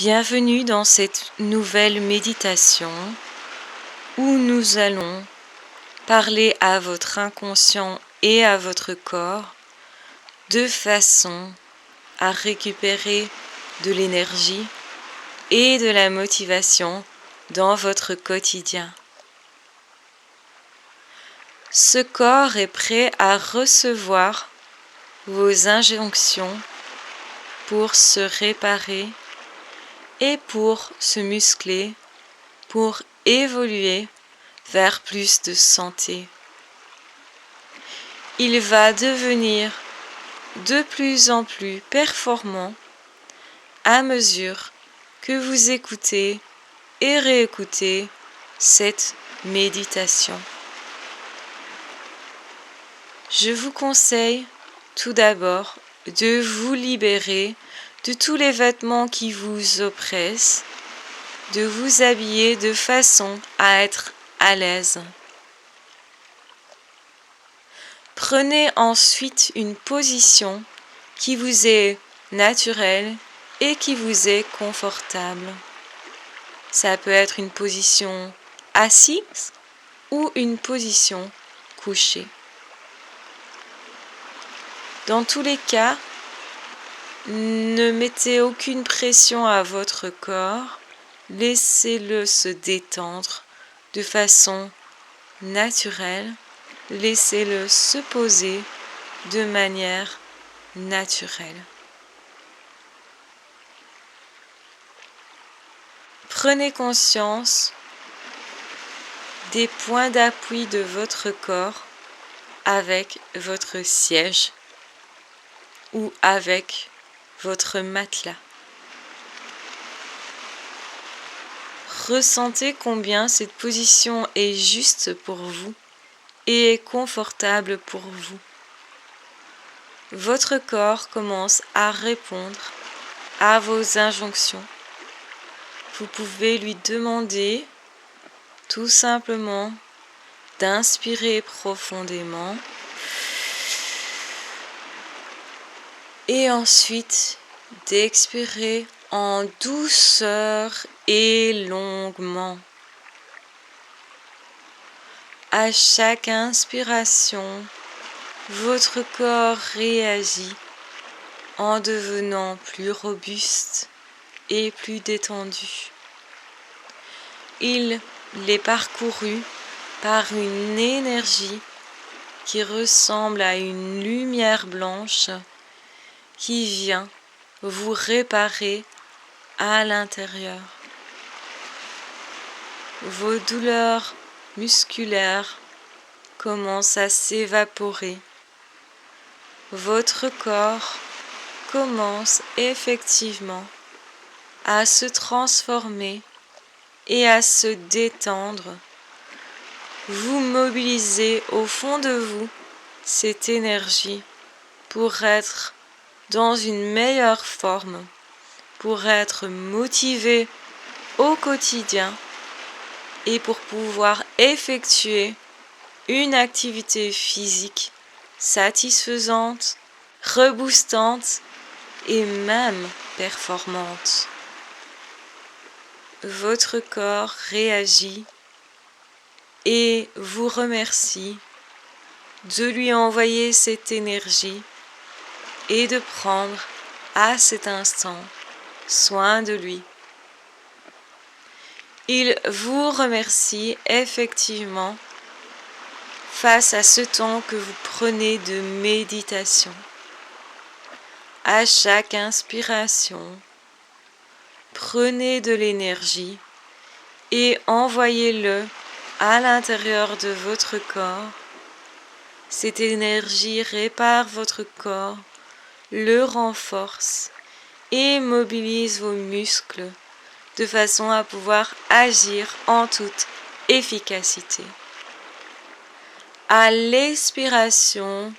Bienvenue dans cette nouvelle méditation où nous allons parler à votre inconscient et à votre corps de façon à récupérer de l'énergie et de la motivation dans votre quotidien. Ce corps est prêt à recevoir vos injonctions pour se réparer et pour se muscler, pour évoluer vers plus de santé. Il va devenir de plus en plus performant à mesure que vous écoutez et réécoutez cette méditation. Je vous conseille tout d'abord de vous libérer de tous les vêtements qui vous oppressent, de vous habiller de façon à être à l'aise. Prenez ensuite une position qui vous est naturelle et qui vous est confortable. Ça peut être une position assise ou une position couchée. Dans tous les cas, ne mettez aucune pression à votre corps, laissez-le se détendre de façon naturelle, laissez-le se poser de manière naturelle. Prenez conscience des points d'appui de votre corps avec votre siège ou avec votre matelas. Ressentez combien cette position est juste pour vous et est confortable pour vous. Votre corps commence à répondre à vos injonctions. Vous pouvez lui demander tout simplement d'inspirer profondément et ensuite d'expirer en douceur et longuement. À chaque inspiration, votre corps réagit en devenant plus robuste et plus détendu. Il est parcouru par une énergie qui ressemble à une lumière blanche qui vient vous réparer à l'intérieur. Vos douleurs musculaires commencent à s'évaporer. Votre corps commence effectivement à se transformer et à se détendre. Vous mobilisez au fond de vous cette énergie pour être dans une meilleure forme, pour être motivé au quotidien et pour pouvoir effectuer une activité physique satisfaisante, reboostante et même performante. Votre corps réagit et vous remercie de lui envoyer cette énergie et de prendre à cet instant soin de lui. Il vous remercie effectivement face à ce temps que vous prenez de méditation. À chaque inspiration, prenez de l'énergie et envoyez-le à l'intérieur de votre corps. Cette énergie répare votre corps, le renforce et mobilise vos muscles de façon à pouvoir agir en toute efficacité. À l'expiration,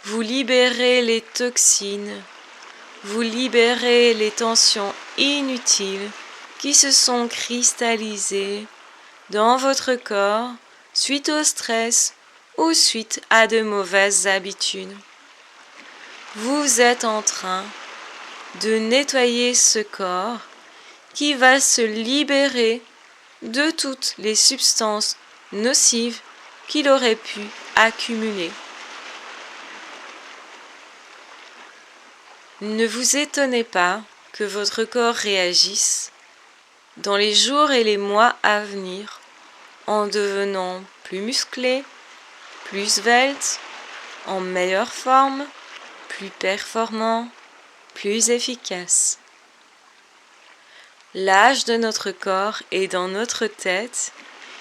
vous libérez les toxines, vous libérez les tensions inutiles qui se sont cristallisées dans votre corps suite au stress ou suite à de mauvaises habitudes. Vous êtes en train de nettoyer ce corps qui va se libérer de toutes les substances nocives qu'il aurait pu accumuler. Ne vous étonnez pas que votre corps réagisse dans les jours et les mois à venir en devenant plus musclé, plus svelte, en meilleure forme, plus performant, plus efficace. L'âge de notre corps est dans notre tête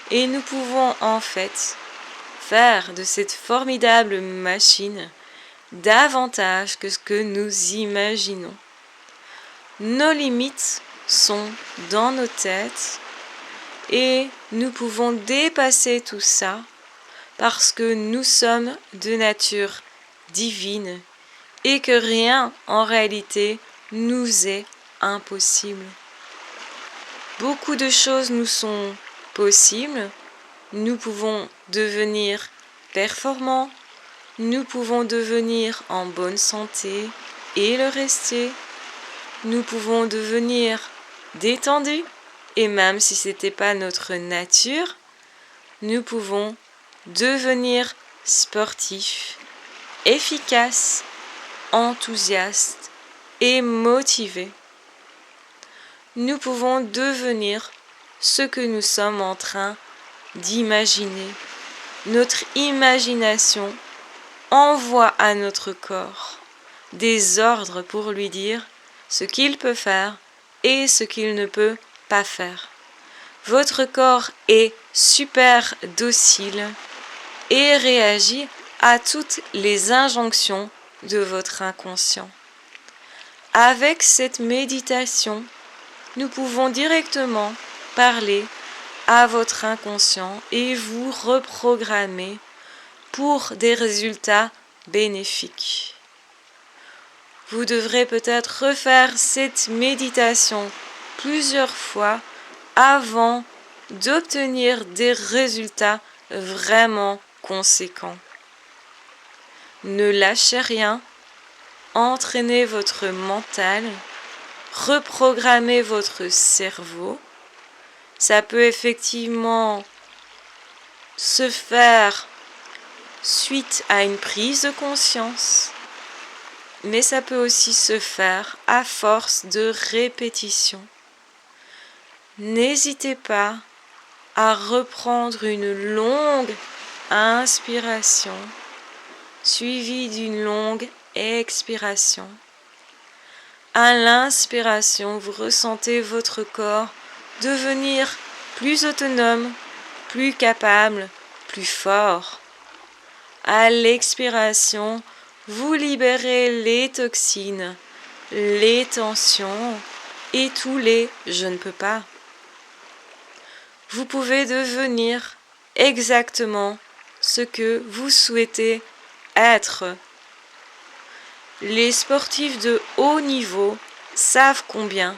et nous pouvons en fait faire de cette formidable machine davantage que ce que nous imaginons. Nos limites sont dans nos têtes et nous pouvons dépasser tout ça parce que nous sommes de nature divine et que rien en réalité nous est impossible. Beaucoup de choses nous sont possibles, nous pouvons devenir performants, nous pouvons devenir en bonne santé et le rester, nous pouvons devenir détendus et même si ce n'était pas notre nature, nous pouvons devenir sportifs, efficaces, enthousiastes et motivés. Nous pouvons devenir ce que nous sommes en train d'imaginer. Notre imagination envoie à notre corps des ordres pour lui dire ce qu'il peut faire et ce qu'il ne peut pas faire. Votre corps est super docile et réagit à toutes les injonctions de votre inconscient. Avec cette méditation, nous pouvons directement parler à votre inconscient et vous reprogrammer pour des résultats bénéfiques. Vous devrez peut-être refaire cette méditation plusieurs fois avant d'obtenir des résultats vraiment conséquents. Ne lâchez rien, entraînez votre mental, reprogrammez votre cerveau. Ça peut effectivement se faire suite à une prise de conscience, mais ça peut aussi se faire à force de répétition. N'hésitez pas à reprendre une longue inspiration suivie d'une longue expiration. À l'inspiration, vous ressentez votre corps devenir plus autonome, plus capable, plus fort. À l'expiration, vous libérez les toxines, les tensions et tous les « je ne peux pas ». Vous pouvez devenir exactement ce que vous souhaitez être. Les sportifs de haut niveau savent combien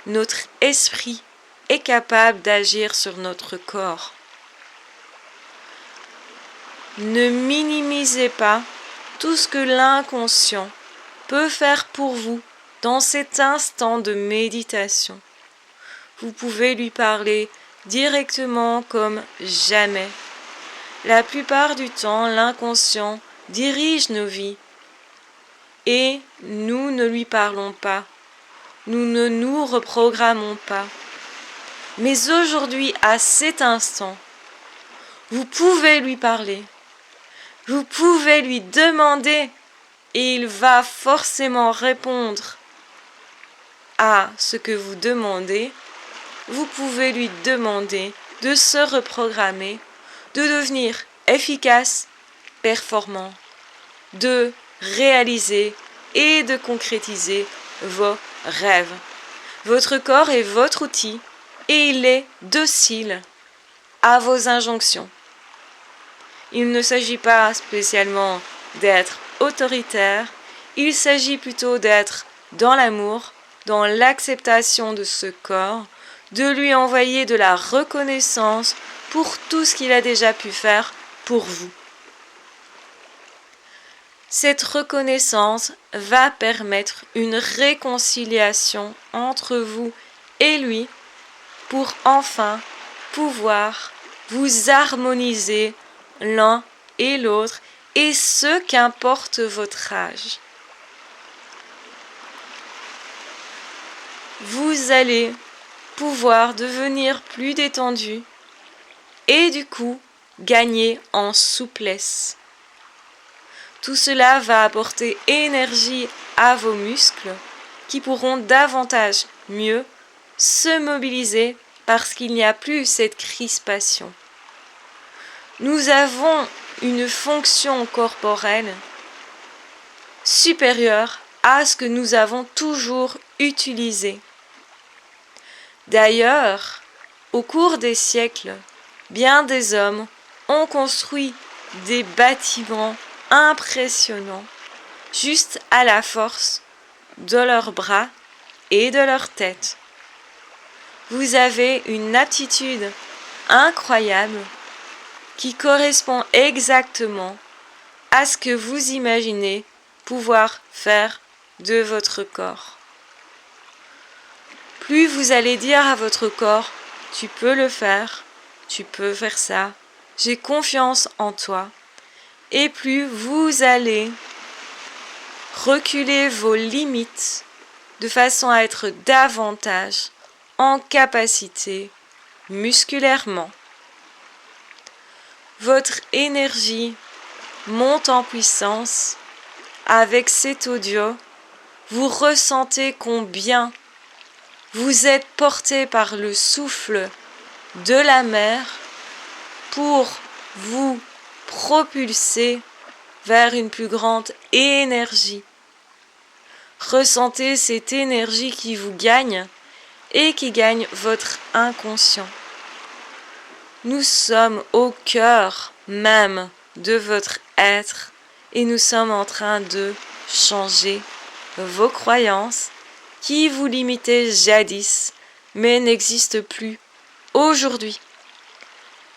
notre esprit est capable d'agir sur notre corps. Ne minimisez pas tout ce que l'inconscient peut faire pour vous dans cet instant de méditation. Vous pouvez lui parler directement comme jamais. La plupart du temps, l'inconscient dirige nos vies et nous ne lui parlons pas. Nous ne nous reprogrammons pas. Mais aujourd'hui, à cet instant, vous pouvez lui parler. Vous pouvez lui demander et il va forcément répondre à ce que vous demandez. Vous pouvez lui demander de se reprogrammer, de devenir efficace, performant, de réaliser et de concrétiser vos rêves. Votre corps est votre outil et il est docile à vos injonctions. Il ne s'agit pas spécialement d'être autoritaire, il s'agit plutôt d'être dans l'amour, dans l'acceptation de ce corps, de lui envoyer de la reconnaissance pour tout ce qu'il a déjà pu faire pour vous. Cette reconnaissance va permettre une réconciliation entre vous et lui pour enfin pouvoir vous harmoniser l'un et l'autre, et ce qu'importe votre âge. Vous allez pouvoir devenir plus détendu et du coup gagner en souplesse. Tout cela va apporter énergie à vos muscles qui pourront davantage mieux se mobiliser parce qu'il n'y a plus cette crispation. Nous avons une fonction corporelle supérieure à ce que nous avons toujours utilisé. D'ailleurs, au cours des siècles, bien des hommes ont construit des bâtiments impressionnants juste à la force de leurs bras et de leur tête. Vous avez une aptitude incroyable qui correspond exactement à ce que vous imaginez pouvoir faire de votre corps. Plus vous allez dire à votre corps, tu peux le faire, tu peux faire ça, j'ai confiance en toi, et plus vous allez reculer vos limites de façon à être davantage en capacité musculairement. Votre énergie monte en puissance. Avec cet audio, vous ressentez combien vous êtes porté par le souffle de la mer pour vous propulser vers une plus grande énergie. Ressentez cette énergie qui vous gagne et qui gagne votre inconscient. Nous sommes au cœur même de votre être et nous sommes en train de changer vos croyances qui vous limitaient jadis mais n'existent plus aujourd'hui.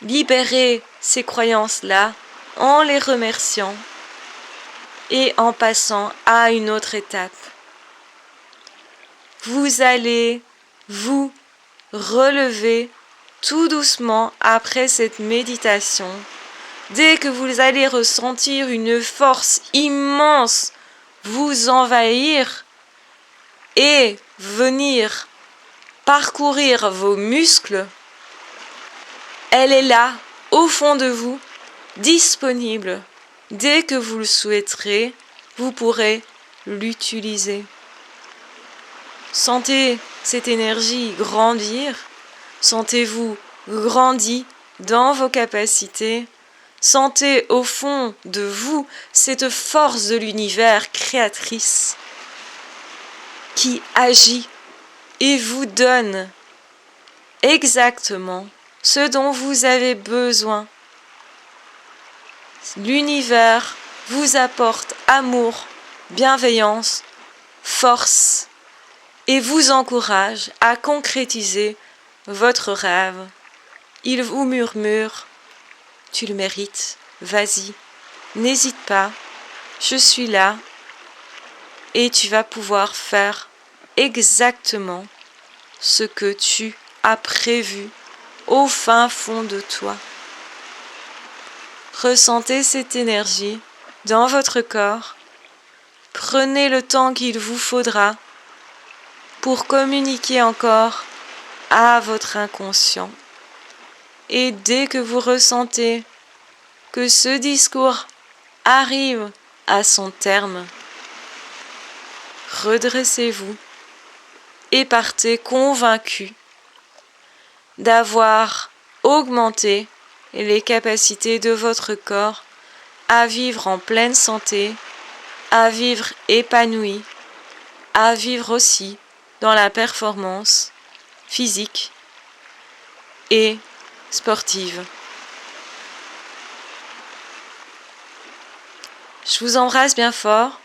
Libérez ces croyances-là en les remerciant et en passant à une autre étape. Vous allez vous relever tout doucement après cette méditation. Dès que vous allez ressentir une force immense vous envahir et venir parcourir vos muscles, elle est là, au fond de vous, disponible. Dès que vous le souhaiterez, vous pourrez l'utiliser. Sentez cette énergie grandir. Sentez-vous grandi dans vos capacités. Sentez au fond de vous cette force de l'univers créatrice qui agit et vous donne exactement ce dont vous avez besoin. L'univers vous apporte amour, bienveillance, force et vous encourage à concrétiser votre rêve. Il vous murmure, tu le mérites, vas-y, n'hésite pas, je suis là et tu vas pouvoir faire exactement ce que tu as prévu au fin fond de toi. Ressentez cette énergie dans votre corps. Prenez le temps qu'il vous faudra pour communiquer encore à votre inconscient. Et dès que vous ressentez que ce discours arrive à son terme, redressez-vous et partez convaincu d'avoir augmenté les capacités de votre corps à vivre en pleine santé, à vivre épanoui, à vivre aussi dans la performance physique et sportive. Je vous embrasse bien fort.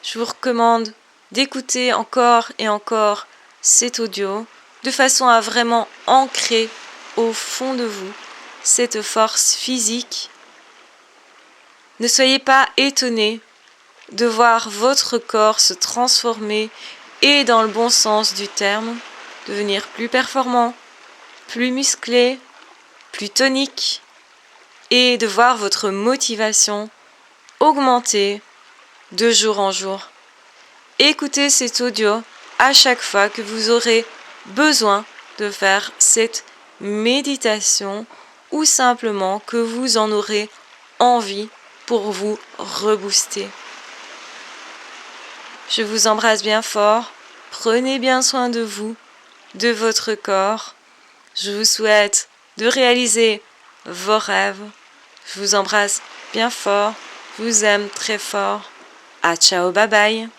Je vous recommande d'écouter encore et encore cet audio de façon à vraiment ancrer au fond de vous cette force physique. Ne soyez pas étonnés de voir votre corps se transformer et dans le bon sens du terme, devenir plus performant, plus musclé, plus tonique et de voir votre motivation augmenter de jour en jour. Écoutez cet audio à chaque fois que vous aurez besoin de faire cette méditation ou simplement que vous en aurez envie pour vous rebooster. Je vous embrasse bien fort, prenez bien soin de vous, de votre corps. Je vous souhaite de réaliser vos rêves. Je vous embrasse bien fort, je vous aime très fort. À ciao, bye bye.